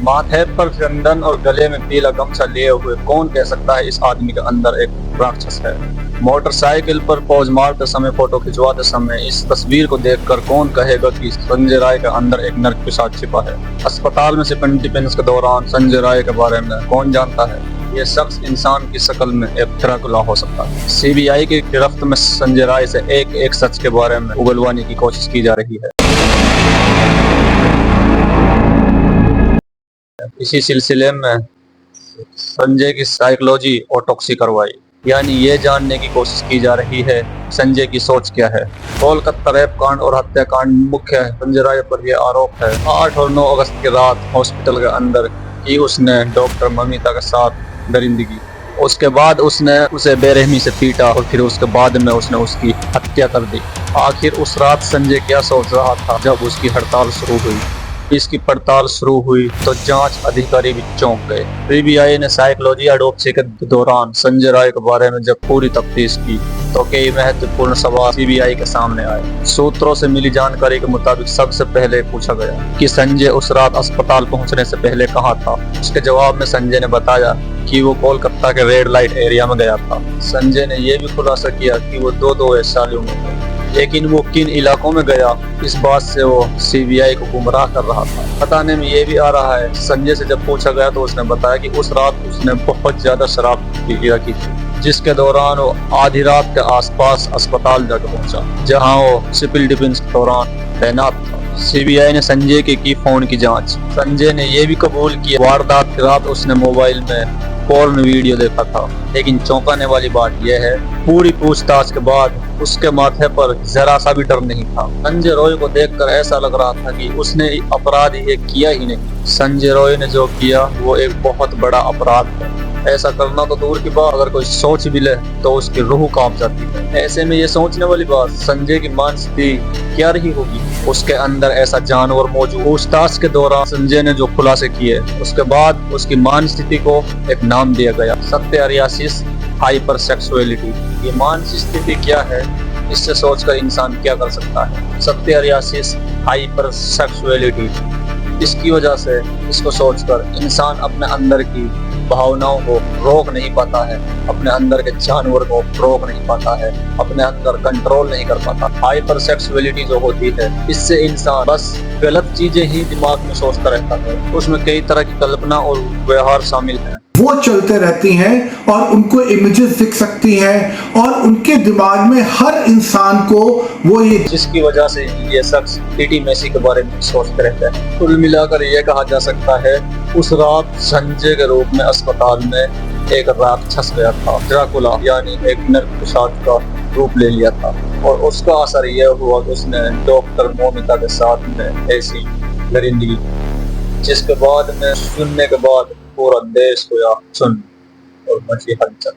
माथे पर चंदन और गले में पीला गमछा लिए हुए कौन कह सकता है इस आदमी के अंदर एक राक्षस है। मोटरसाइकिल पर पोज मारते समय, फोटो खिंचवाते समय इस तस्वीर को देखकर कौन कहेगा कि संजय राय के अंदर एक नर पिशाच छिपा है। अस्पताल में सिपन डिफेंस के दौरान संजय राय के बारे में कौन जानता है। ये शख्स इंसान की शक्ल में एक ड्रैकुला हो सकता है। सीबीआई की गिरफ्त में संजय राय से एक सच के बारे में उगलवाने की कोशिश की जा रही है। इसी सिलसिले में संजय की साइकोलॉजी ऑटोप्सी करवाई, यानी ये जानने की कोशिश की जा रही है संजय की सोच क्या है। कोलकाता रेप कांड और हत्याकांड मुख्य संजय राय पर यह आरोप है। 8 और 9 अगस्त की रात हॉस्पिटल के अंदर की उसने डॉक्टर ममिता के साथ दरिंदगी। उसके बाद उसने उसे बेरहमी से पीटा और फिर उसके बाद में उसने उसकी हत्या कर दी। आखिर उस रात संजय क्या सोच रहा था जब उसकी हड़ताल शुरू हुई। इसकी पड़ताल शुरू हुई तो जांच अधिकारी भी चौंक गए। सीबीआई ने साइकोलॉजी ऑटोप्सी के दौरान संजय राय के बारे में जब पूरी तफ्तीश की तो कई महत्वपूर्ण सवाल सीबीआई के सामने आए। सूत्रों से मिली जानकारी के मुताबिक सबसे पहले पूछा गया कि संजय उस रात अस्पताल पहुंचने से पहले कहां था। उसके जवाब में संजय ने बताया कि वो कोलकाता के रेड लाइट एरिया में गया था। संजय ने यह भी खुलासा किया कि वो दो वैशालियों में थे, लेकिन वो किन इलाकों में गया इस बात से वो सीबीआई को गुमराह कर रहा था। बताने में ये भी आ रहा है, संजय से जब पूछा गया तो उसने बताया कि उस रात उसने बहुत ज्यादा शराब पी रखी थी, जिसके दौरान वो आधी रात के आसपास अस्पताल जाकर पहुंचा, जहां वो सिविल डिफेंस के दौरान तैनात था। सीबीआई ने संजय की फोन की जांच। संजय ने यह भी कबूल किया वारदात की रात उसने मोबाइल में पोर्न वीडियो देखा था, लेकिन चौंकाने वाली बात यह है पूरी पूछताछ के बाद उसके माथे पर जरा सा भी डर नहीं था। संजय रॉय को देखकर ऐसा लग रहा था कि उसने अपराध ये किया ही नहीं। संजय रॉय ने जो किया वो एक बहुत बड़ा अपराध है। ऐसा करना तो दूर की बात, अगर कोई सोच भी ले तो उसकी रूह कांप जाती है। ऐसे में ये सोचने वाली बात, संजय की मानसिकता क्या रही होगी। उसके अंदर ऐसा जानवर मौजूद। पूछताछ के दौरान संजय ने जो खुलासे किए उसके बाद उसकी मानसिकता को एक नाम दिया गया, सत्यारियासिस हाइपरसेक्सुअलिटी। ये मानसिक स्थिति क्या है, इससे सोचकर इंसान क्या कर सकता है। सत्यारियासिस हाइपरसेक्सुअलिटी, इसकी वजह से इसको सोचकर इंसान अपने अंदर की भावनाओं को रोक नहीं पाता है, अपने अंदर के जानवर को रोक नहीं पाता है, अपने अंदर कंट्रोल नहीं कर पाता। हाइपर सेक्सुअलिटी जो होती है, इससे इंसान बस गलत चीजें ही दिमाग में सोचता रहता है। उसमें कई तरह की कल्पना और व्यवहार शामिल है। वो चलते रहती हैं और उनको इमेजेस दिख सकती हैं और उनके दिमाग में हर इंसान को वो ये, जिसकी वजह से ये शख्स पीटी मेसी के बारे में सोचते रहते हैं। कुल मिलाकर ये कहा जा सकता है उस रात संजय के रूप में अस्पताल में एक राक्षस गया था, ड्रैकुला, यानी एक नर पिशाच का रूप ले लिया था। और उसका असर यह हुआ कि उसने डॉक्टर मोमिता के साथ में ऐसी दरिंदगी, जिसके बाद में सुनने के बाद पूरा देश हुआ सुन और मची हलचल।